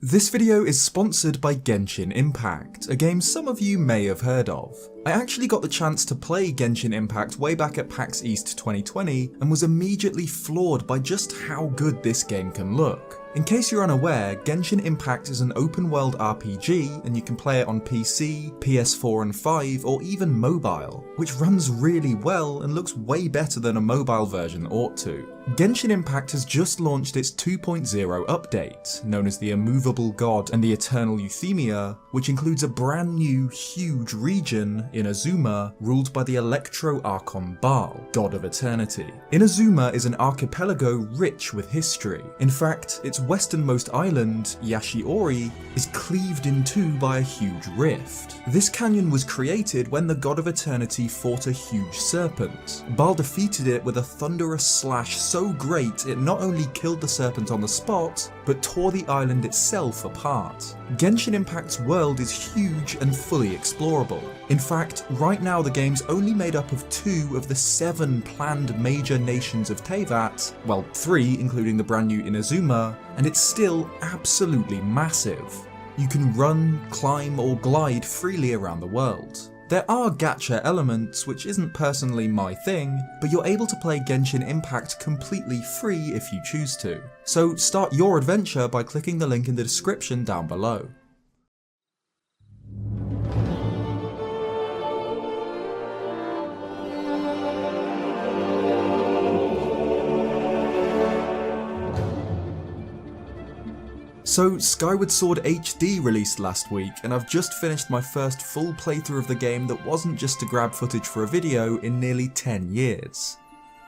This video is sponsored by Genshin Impact, a game some of you may have heard of. I actually got the chance to play Genshin Impact way back at PAX East 2020 and was immediately floored by just how good this game can look. In case you're unaware, Genshin Impact is an open world RPG and you can play it on PC, PS4 and 5 or even mobile, which runs really well and looks way better than a mobile version ought to. Genshin Impact has just launched its 2.0 update, known as the Immovable God and the Eternal Euthymia, which includes a brand new, huge region, Inazuma, ruled by the Electro Archon Baal, God of Eternity. Inazuma is an archipelago rich with history. In fact, its westernmost island, Yashiori, is cleaved in two by a huge rift. This canyon was created when the God of Eternity fought a huge serpent. Baal defeated it with a thunderous slash so great it not only killed the serpent on the spot, but tore the island itself apart. Genshin Impact's world is huge and fully explorable. In fact, right now the game's only made up of 2 of the 7 planned major nations of Teyvat, well 3 including the brand new Inazuma, and it's still absolutely massive. You can run, climb or glide freely around the world. There are gacha elements, which isn't personally my thing, but you're able to play Genshin Impact completely free if you choose to. So start your adventure by clicking the link in the description down below. So Skyward Sword HD released last week, and I've just finished my first full playthrough of the game that wasn't just to grab footage for a video in nearly 10 years.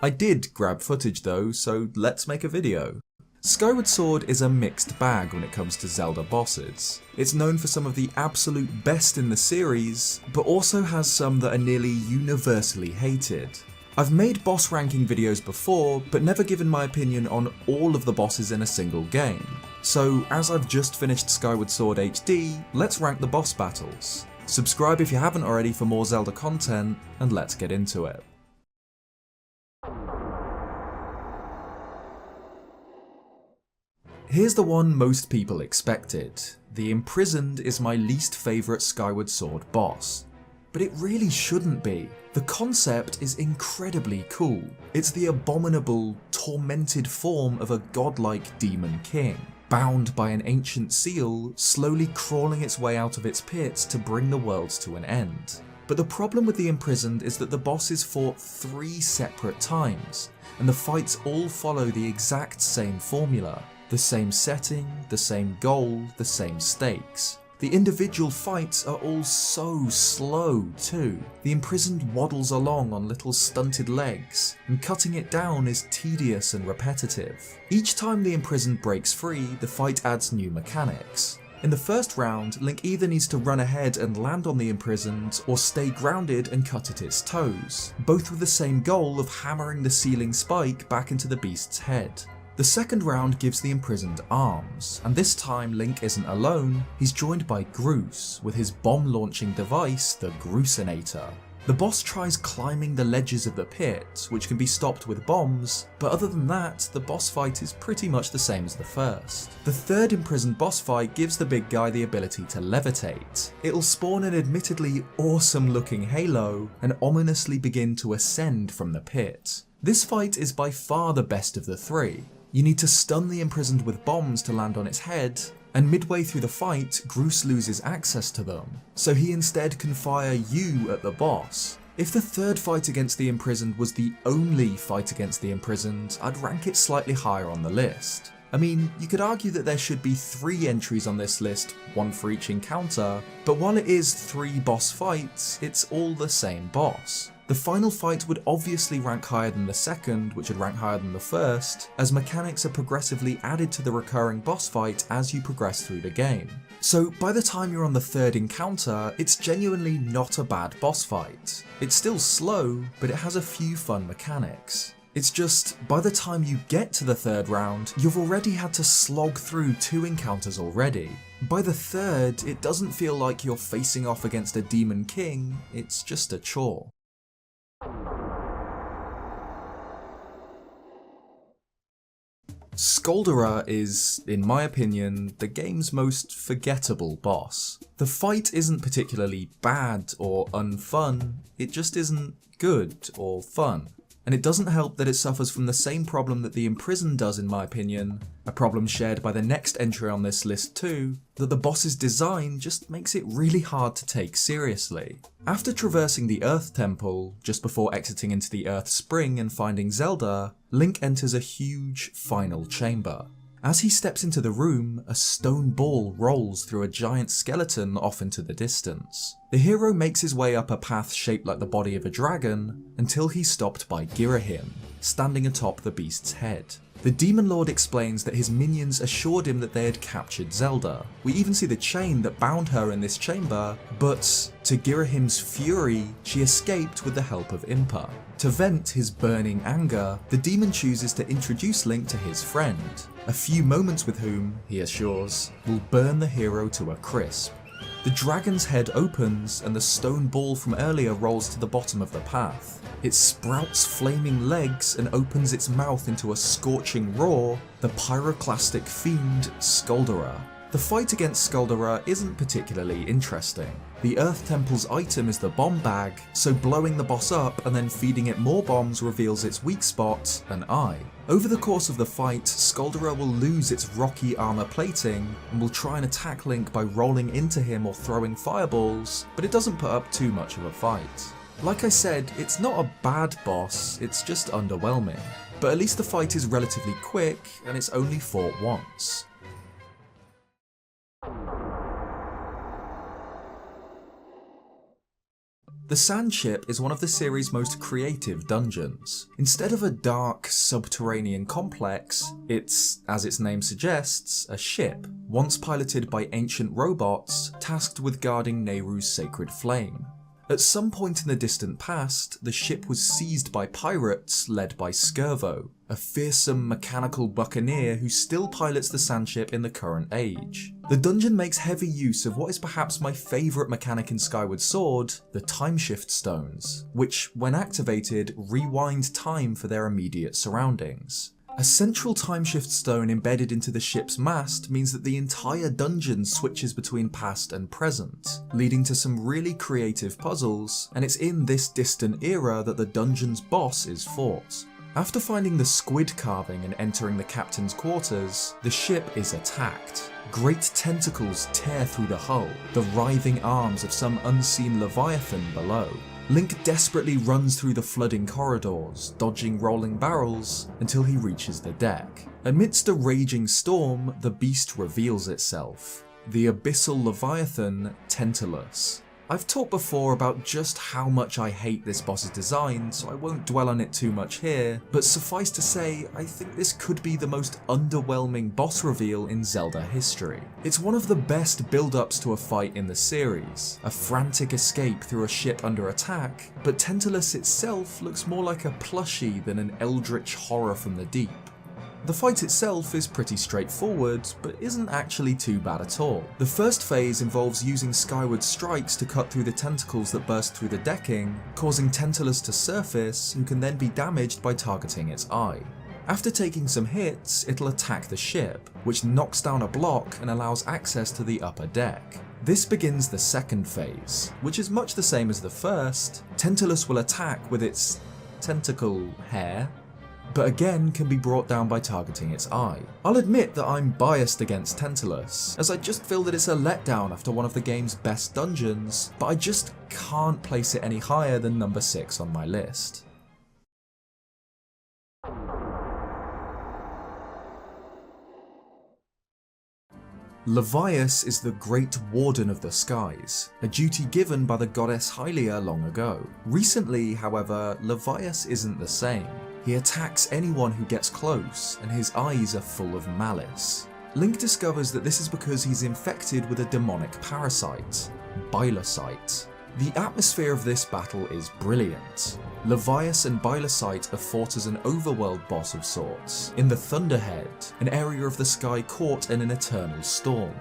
I did grab footage though, so let's make a video. Skyward Sword is a mixed bag when it comes to Zelda bosses. It's known for some of the absolute best in the series, but also has some that are nearly universally hated. I've made boss ranking videos before, but never given my opinion on all of the bosses in a single game. So as I've just finished Skyward Sword HD, let's rank the boss battles. Subscribe if you haven't already for more Zelda content, and let's get into it. Here's the one most people expected. The Imprisoned is my least favourite Skyward Sword boss. But it really shouldn't be. The concept is incredibly cool. It's the abominable, tormented form of a godlike demon king, bound by an ancient seal, slowly crawling its way out of its pits to bring the world to an end. But the problem with the Imprisoned is that the boss is fought 3 separate times, and the fights all follow the exact same formula. The same setting, the same goal, the same stakes. The individual fights are all so slow too. The Imprisoned waddles along on little stunted legs, and cutting it down is tedious and repetitive. Each time the Imprisoned breaks free, the fight adds new mechanics. In the first round, Link either needs to run ahead and land on the Imprisoned, or stay grounded and cut at its toes, both with the same goal of hammering the sealing spike back into the beast's head. The second round gives the Imprisoned arms, and this time Link isn't alone, he's joined by Groose, with his bomb-launching device, the Groosinator. The boss tries climbing the ledges of the pit, which can be stopped with bombs, but other than that, the boss fight is pretty much the same as the first. The third Imprisoned boss fight gives the big guy the ability to levitate. It'll spawn an admittedly awesome looking halo, and ominously begin to ascend from the pit. This fight is by far the best of the 3. You need to stun the Imprisoned with bombs to land on its head, and midway through the fight, Groose loses access to them, so he instead can fire you at the boss. If the third fight against the Imprisoned was the only fight against the Imprisoned, I'd rank it slightly higher on the list. I mean, you could argue that there should be 3 entries on this list, 1 for each encounter, but while it is 3 boss fights, it's all the same boss. The final fight would obviously rank higher than the second, which would rank higher than the first, as mechanics are progressively added to the recurring boss fight as you progress through the game. So by the time you're on the 3rd encounter, it's genuinely not a bad boss fight. It's still slow, but it has a few fun mechanics. It's just, by the time you get to the 3rd round, you've already had to slog through 2 encounters already. By the 3rd, it doesn't feel like you're facing off against a demon king, it's just a chore. Skolderer is, in my opinion, the game's most forgettable boss. The fight isn't particularly bad or unfun, it just isn't good or fun. And it doesn't help that it suffers from the same problem that the Imprisoned does, in my opinion, a problem shared by the next entry on this list too, that the boss's design just makes it really hard to take seriously. After traversing the Earth Temple, just before exiting into the Earth Spring and finding Zelda, Link enters a huge final chamber. As he steps into the room, a stone ball rolls through a giant skeleton off into the distance. The hero makes his way up a path shaped like the body of a dragon, until he's stopped by Girahim, standing atop the beast's head. The Demon Lord explains that his minions assured him that they had captured Zelda. We even see the chain that bound her in this chamber, but to Girahim's fury, she escaped with the help of Impa. To vent his burning anger, the demon chooses to introduce Link to his friend, a few moments with whom, he assures, will burn the hero to a crisp. The dragon's head opens and the stone ball from earlier rolls to the bottom of the path. It sprouts flaming legs and opens its mouth into a scorching roar, the pyroclastic fiend Skolderer. The fight against Skolderer isn't particularly interesting. The Earth Temple's item is the bomb bag, so blowing the boss up and then feeding it more bombs reveals its weak spot, an eye. Over the course of the fight, Skolderer will lose its rocky armor plating and will try and attack Link by rolling into him or throwing fireballs, but it doesn't put up too much of a fight. Like I said, it's not a bad boss, it's just underwhelming. But at least the fight is relatively quick and it's only fought once. The Sand Ship is one of the series' most creative dungeons. Instead of a dark, subterranean complex, it's, as its name suggests, a ship, once piloted by ancient robots tasked with guarding Nehru's sacred flame. At some point in the distant past, the ship was seized by pirates led by Skirvo, a fearsome mechanical buccaneer who still pilots the Sand Ship in the current age. The dungeon makes heavy use of what is perhaps my favourite mechanic in Skyward Sword, the Timeshift Stones, which, when activated, rewind time for their immediate surroundings. A central timeshift stone embedded into the ship's mast means that the entire dungeon switches between past and present, leading to some really creative puzzles, and it's in this distant era that the dungeon's boss is fought. After finding the squid carving and entering the captain's quarters, the ship is attacked. Great tentacles tear through the hull, the writhing arms of some unseen leviathan below. Link desperately runs through the flooding corridors, dodging rolling barrels, until he reaches the deck. Amidst a raging storm, the beast reveals itself. The abyssal leviathan, Tantalus. I've talked before about just how much I hate this boss's design, so I won't dwell on it too much here, but suffice to say, I think this could be the most underwhelming boss reveal in Zelda history. It's one of the best build-ups to a fight in the series, a frantic escape through a ship under attack, but Tantalus itself looks more like a plushie than an eldritch horror from the deep. The fight itself is pretty straightforward, but isn't actually too bad at all. The first phase involves using skyward strikes to cut through the tentacles that burst through the decking, causing Tantalus to surface, who can then be damaged by targeting its eye. After taking some hits, it'll attack the ship, which knocks down a block and allows access to the upper deck. This begins the second phase, which is much the same as the first. Tantalus will attack with its tentacle hair, but again can be brought down by targeting its eye. I'll admit that I'm biased against Tantalus, as I just feel that it's a letdown after one of the game's best dungeons, but I just can't place it any higher than number 6 on my list. Levias is the Great Warden of the Skies, a duty given by the goddess Hylia long ago. Recently, however, Levias isn't the same. He attacks anyone who gets close, and his eyes are full of malice. Link discovers that this is because he's infected with a demonic parasite, Bilosite. The atmosphere of this battle is brilliant. Levias and Bilosite are fought as an overworld boss of sorts, in the Thunderhead, an area of the sky caught in an eternal storm.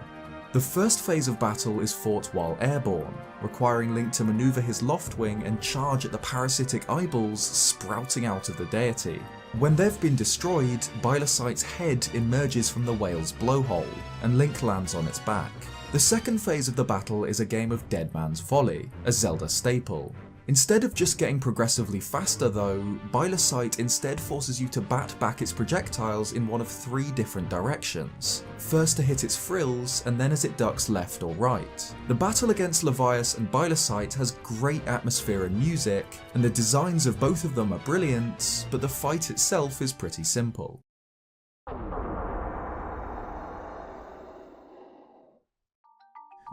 The first phase of battle is fought while airborne, requiring Link to maneuver his loft wing and charge at the parasitic eyeballs sprouting out of the deity. When they've been destroyed, Bylosite's head emerges from the whale's blowhole, and Link lands on its back. The second phase of the battle is a game of Dead Man's Volley, a Zelda staple. Instead of just getting progressively faster though, Bylosite instead forces you to bat back its projectiles in one of 3 different directions. First to hit its frills, and then as it ducks left or right. The battle against Levias and Bylosite has great atmosphere and music, and the designs of both of them are brilliant, but the fight itself is pretty simple.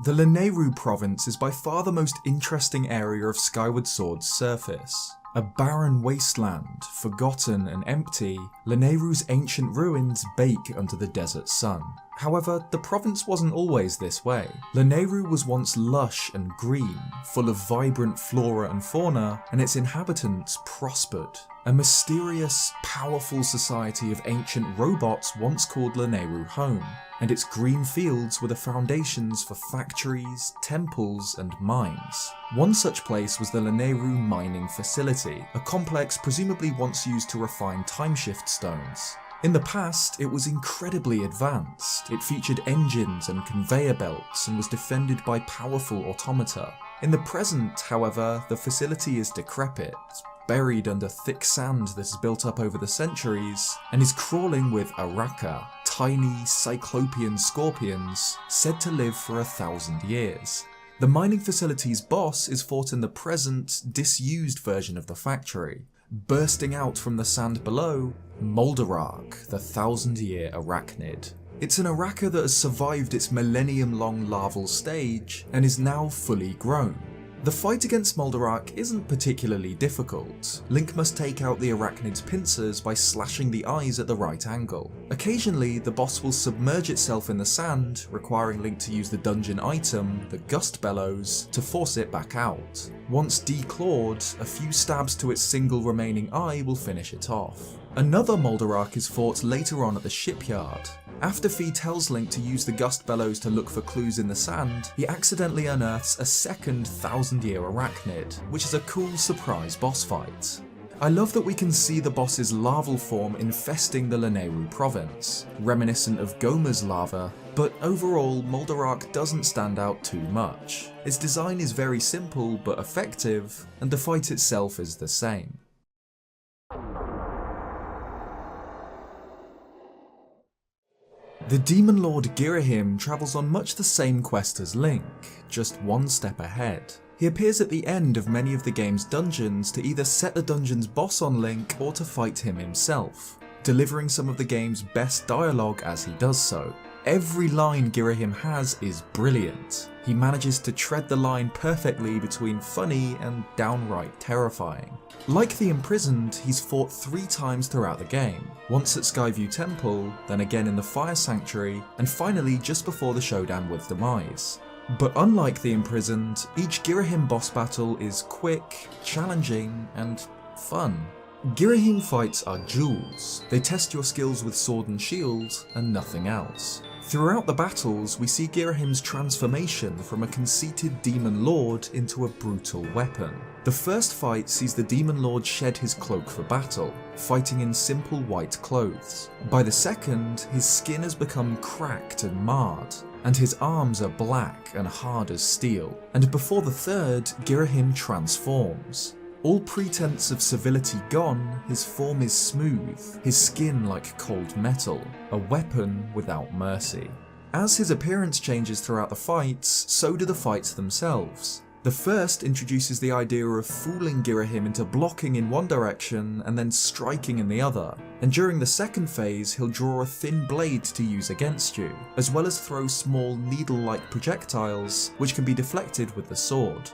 The Lanayru province is by far the most interesting area of Skyward Sword's surface. A barren wasteland, forgotten and empty, Lanayru's ancient ruins bake under the desert sun. However, the province wasn't always this way. Lanayru was once lush and green, full of vibrant flora and fauna, and its inhabitants prospered. A mysterious, powerful society of ancient robots once called Lanayru home, and its green fields were the foundations for factories, temples, and mines. One such place was the Lanayru mining facility, a complex presumably once used to refine timeshift stones. In the past, it was incredibly advanced. It featured engines and conveyor belts and was defended by powerful automata. In the present, however, the facility is decrepit, buried under thick sand that has built up over the centuries, and is crawling with Araka, tiny cyclopean scorpions said to live for 1,000 years. The mining facility's boss is fought in the present, disused version of the factory. Bursting out from the sand below, Moldarak, the 1,000-year arachnid. It's an Araka that has survived its millennium-long larval stage and is now fully grown. The fight against Moldarak isn't particularly difficult. Link must take out the arachnid's pincers by slashing the eyes at the right angle. Occasionally, the boss will submerge itself in the sand, requiring Link to use the dungeon item, the Gust Bellows, to force it back out. Once declawed, a few stabs to its single remaining eye will finish it off. Another Moldarak is fought later on at the shipyard. After Fee tells Link to use the Gust Bellows to look for clues in the sand, he accidentally unearths a second 1,000-year arachnid, which is a cool surprise boss fight. I love that we can see the boss's larval form infesting the Lanayru province, reminiscent of Goma's larva, but overall Moldarak doesn't stand out too much. Its design is very simple but effective, and the fight itself is the same. The Demon Lord Girahim travels on much the same quest as Link, just one step ahead. He appears at the end of many of the game's dungeons to either set the dungeon's boss on Link or to fight him himself, delivering some of the game's best dialogue as he does so. Every line Girahim has is brilliant. He manages to tread the line perfectly between funny and downright terrifying. Like the Imprisoned, he's fought 3 times throughout the game, once at Skyview Temple, then again in the Fire Sanctuary, and finally just before the showdown with Demise. But unlike the Imprisoned, each Girahim boss battle is quick, challenging, and fun. Girahim fights are duels. They test your skills with sword and shield, and nothing else. Throughout the battles, we see Girahim's transformation from a conceited demon lord into a brutal weapon. The first fight sees the demon lord shed his cloak for battle, fighting in simple white clothes. By the second, his skin has become cracked and marred, and his arms are black and hard as steel. And before the third, Girahim transforms. All pretense of civility gone, his form is smooth, his skin like cold metal, a weapon without mercy. As his appearance changes throughout the fights, so do the fights themselves. The first introduces the idea of fooling Girahim into blocking in one direction and then striking in the other, and during the second phase he'll draw a thin blade to use against you, as well as throw small needle-like projectiles which can be deflected with the sword.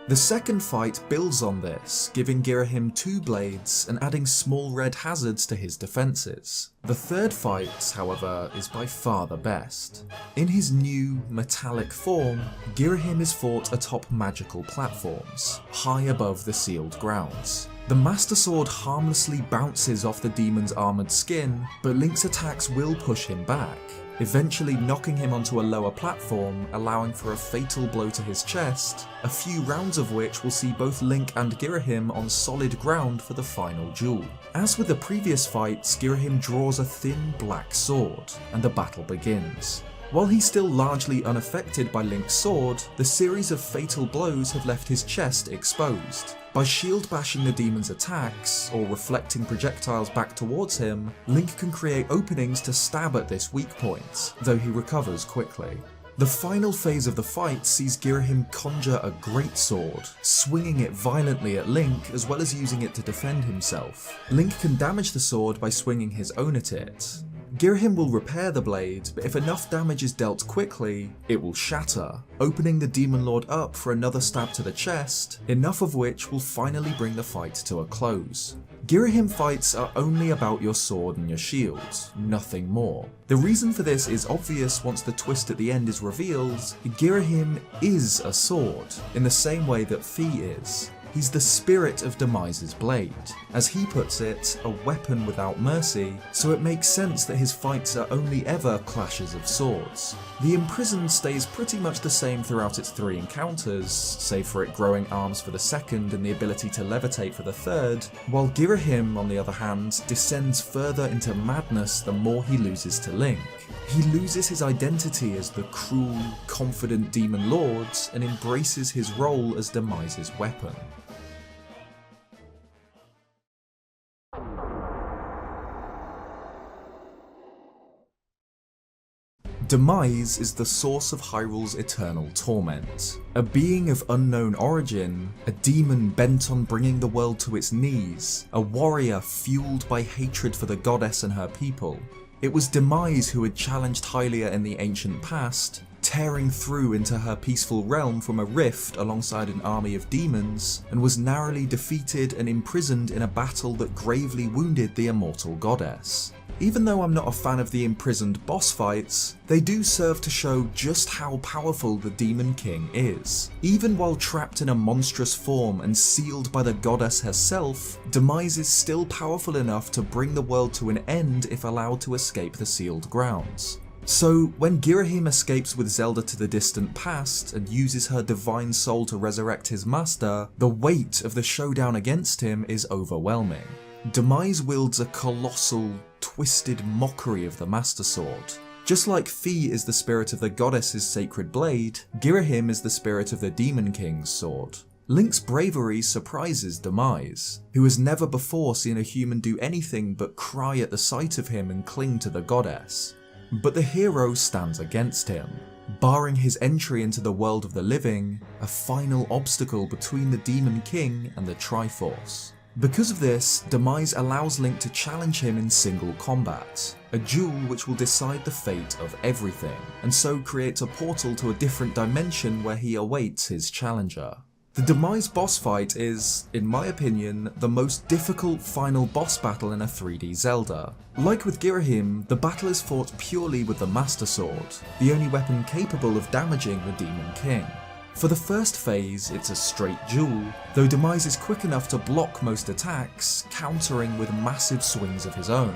The second fight builds on this, giving Girahim 2 blades and adding small red hazards to his defences. The third fight, however, is by far the best. In his new, metallic form, Girahim is fought atop magical platforms, high above the sealed grounds. The Master Sword harmlessly bounces off the demon's armoured skin, but Link's attacks will push him back. eventually knocking him onto a lower platform, allowing for a fatal blow to his chest, a few rounds of which will see both Link and Girahim on solid ground for the final duel. As with the previous fights, Girahim draws a thin black sword, and the battle begins. While he's still largely unaffected by Link's sword, the series of fatal blows have left his chest exposed. By shield bashing the demon's attacks, or reflecting projectiles back towards him, Link can create openings to stab at this weak point, though he recovers quickly. The final phase of the fight sees Girahim conjure a greatsword, swinging it violently at Link as well as using it to defend himself. Link can damage the sword by swinging his own at it. Girahim will repair the blade, but if enough damage is dealt quickly, it will shatter, opening the Demon Lord up for another stab to the chest, enough of which will finally bring the fight to a close. Girahim fights are only about your sword and your shield, nothing more. The reason for this is obvious once the twist at the end is revealed. Girahim is a sword, in the same way that Fi is. He's the spirit of Demise's blade. As he puts it, a weapon without mercy, so it makes sense that his fights are only ever clashes of swords. The Imprisoned stays pretty much the same throughout its 3 encounters, save for it growing arms for the second and the ability to levitate for the third, while Girahim, on the other hand, descends further into madness the more he loses to Link. He loses his identity as the cruel, confident Demon Lord and embraces his role as Demise's weapon. Demise is the source of Hyrule's eternal torment. A being of unknown origin, a demon bent on bringing the world to its knees, a warrior fueled by hatred for the goddess and her people. It was Demise who had challenged Hylia in the ancient past, tearing through into her peaceful realm from a rift alongside an army of demons, and was narrowly defeated and imprisoned in a battle that gravely wounded the immortal goddess. Even though I'm not a fan of the Imprisoned boss fights, they do serve to show just how powerful the Demon King is. Even while trapped in a monstrous form and sealed by the goddess herself, Demise is still powerful enough to bring the world to an end if allowed to escape the sealed grounds. So when Girahim escapes with Zelda to the distant past and uses her divine soul to resurrect his master, the weight of the showdown against him is overwhelming. Demise wields a colossal, twisted mockery of the Master Sword. Just like Fi is the spirit of the goddess's sacred blade, Girahim is the spirit of the Demon King's sword. Link's bravery surprises Demise, who has never before seen a human do anything but cry at the sight of him and cling to the goddess. But the hero stands against him, barring his entry into the world of the living, a final obstacle between the Demon King and the Triforce. Because of this, Demise allows Link to challenge him in single combat, a duel which will decide the fate of everything, and so creates a portal to a different dimension where he awaits his challenger. The Demise boss fight is, in my opinion, the most difficult final boss battle in a 3D Zelda. Like with Girahim, the battle is fought purely with the Master Sword, the only weapon capable of damaging the Demon King. For the first phase, it's a straight duel, though Demise is quick enough to block most attacks, countering with massive swings of his own.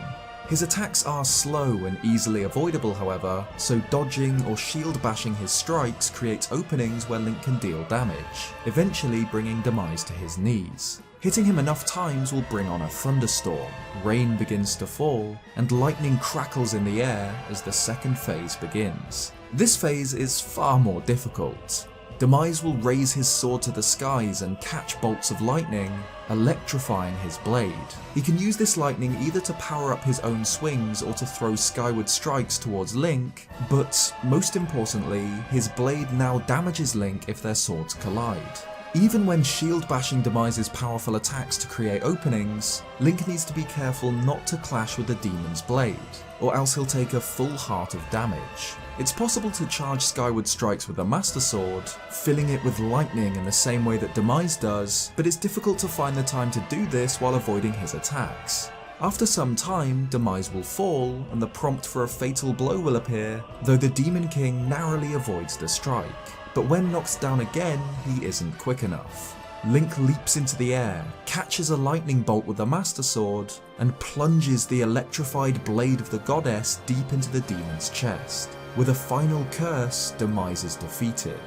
His attacks are slow and easily avoidable however, so dodging or shield bashing his strikes creates openings where Link can deal damage, eventually bringing Demise to his knees. Hitting him enough times will bring on a thunderstorm, rain begins to fall, and lightning crackles in the air as the second phase begins. This phase is far more difficult. Demise will raise his sword to the skies and catch bolts of lightning, electrifying his blade. He can use this lightning either to power up his own swings or to throw skyward strikes towards Link, but most importantly, his blade now damages Link if their swords collide. Even when shield bashing Demise's powerful attacks to create openings, Link needs to be careful not to clash with the demon's blade, or else he'll take a full heart of damage. It's possible to charge skyward strikes with a Master Sword, filling it with lightning in the same way that Demise does, but it's difficult to find the time to do this while avoiding his attacks. After some time, Demise will fall, and the prompt for a fatal blow will appear, though the Demon King narrowly avoids the strike. But when knocked down again, he isn't quick enough. Link leaps into the air, catches a lightning bolt with the Master Sword, and plunges the electrified blade of the goddess deep into the demon's chest. With a final curse, Demise is defeated.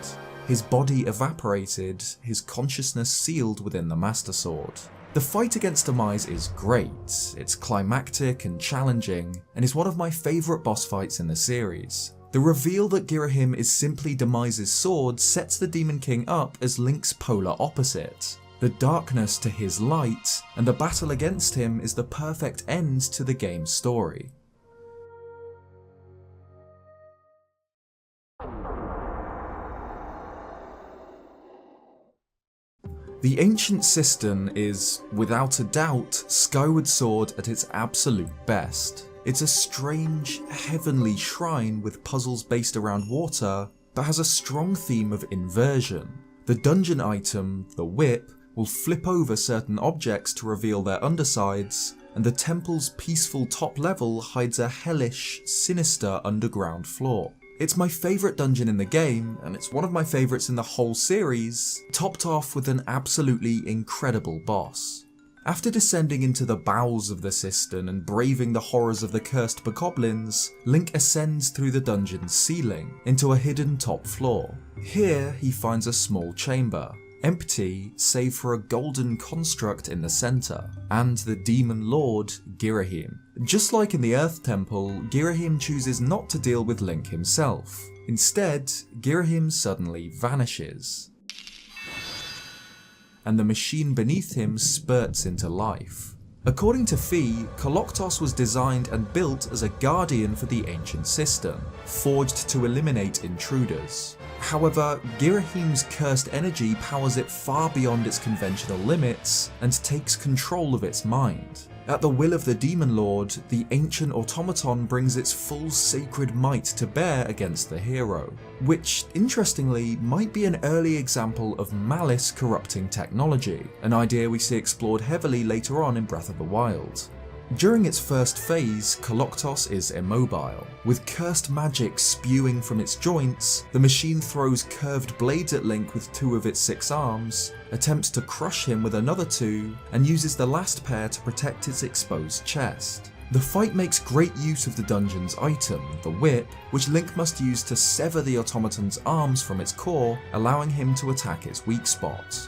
His body evaporated, his consciousness sealed within the Master Sword. The fight against Demise is great, it's climactic and challenging, and is one of my favourite boss fights in the series. The reveal that Girahim is simply Demise's sword sets the Demon King up as Link's polar opposite. The darkness to his light, and the battle against him is the perfect end to the game's story. The Ancient Cistern is, without a doubt, Skyward Sword at its absolute best. It's a strange, heavenly shrine with puzzles based around water, but has a strong theme of inversion. The dungeon item, the whip, will flip over certain objects to reveal their undersides, and the temple's peaceful top level hides a hellish, sinister underground floor. It's my favourite dungeon in the game, and it's one of my favourites in the whole series, topped off with an absolutely incredible boss. After descending into the bowels of the cistern and braving the horrors of the cursed bokoblins, Link ascends through the dungeon's ceiling into a hidden top floor. Here he finds a small chamber, empty save for a golden construct in the centre, and the demon lord, Girahim. Just like in the Earth Temple, Girahim chooses not to deal with Link himself. Instead, Girahim suddenly vanishes, and the machine beneath him spurts into life. According to Fee, Koloktos was designed and built as a guardian for the Ancient Cistern, forged to eliminate intruders. However, Girahim's cursed energy powers it far beyond its conventional limits and takes control of its mind. At the will of the Demon Lord, the ancient automaton brings its full sacred might to bear against the hero, which, interestingly, might be an early example of malice corrupting technology, an idea we see explored heavily later on in Breath of the Wild. During its first phase, Koloktos is immobile. With cursed magic spewing from its joints, the machine throws curved blades at Link with 2 of its 6 arms, attempts to crush him with another 2, and uses the last pair to protect its exposed chest. The fight makes great use of the dungeon's item, the whip, which Link must use to sever the automaton's arms from its core, allowing him to attack its weak spot.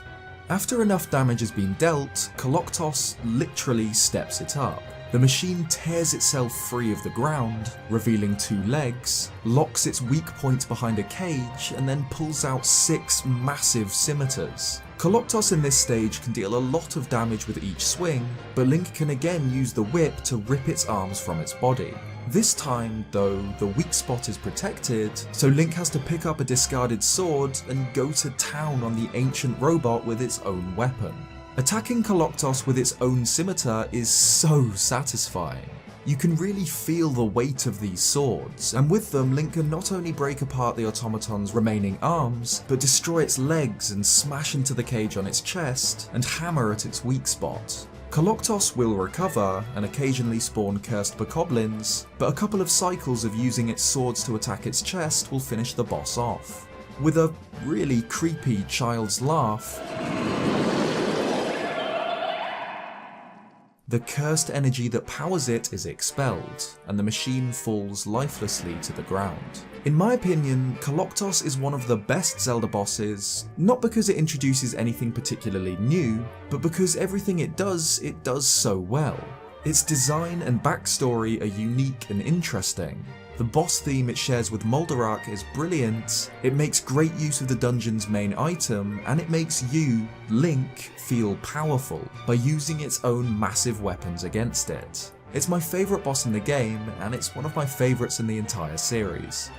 After enough damage has been dealt, Koloktos literally steps it up. The machine tears itself free of the ground, revealing 2 legs, locks its weak point behind a cage, and then pulls out 6 massive scimitars. Koloktos in this stage can deal a lot of damage with each swing, but Link can again use the whip to rip its arms from its body. This time, though, the weak spot is protected, so Link has to pick up a discarded sword and go to town on the ancient robot with its own weapon. Attacking Koloktos with its own scimitar is so satisfying. You can really feel the weight of these swords, and with them Link can not only break apart the automaton's remaining arms, but destroy its legs and smash into the cage on its chest, and hammer at its weak spot. Koloktos will recover and occasionally spawn cursed bokoblins, but a couple of cycles of using its swords to attack its chest will finish the boss off. With a really creepy child's laugh, the cursed energy that powers it is expelled, and the machine falls lifelessly to the ground. In my opinion, Koloktos is one of the best Zelda bosses, not because it introduces anything particularly new, but because everything it does so well. Its design and backstory are unique and interesting. The boss theme it shares with Moldarak is brilliant, it makes great use of the dungeon's main item, and it makes you, Link, feel powerful by using its own massive weapons against it. It's my favourite boss in the game, and it's one of my favourites in the entire series.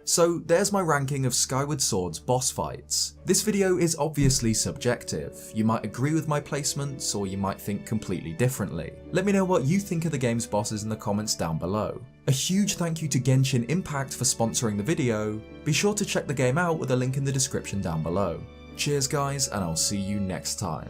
So there's my ranking of Skyward Sword's boss fights. This video is obviously subjective. You might agree with my placements, or you might think completely differently. Let me know what you think of the game's bosses in the comments down below. A huge thank you to Genshin Impact for sponsoring the video. Be sure to check the game out with a link in the description down below. Cheers guys, and I'll see you next time.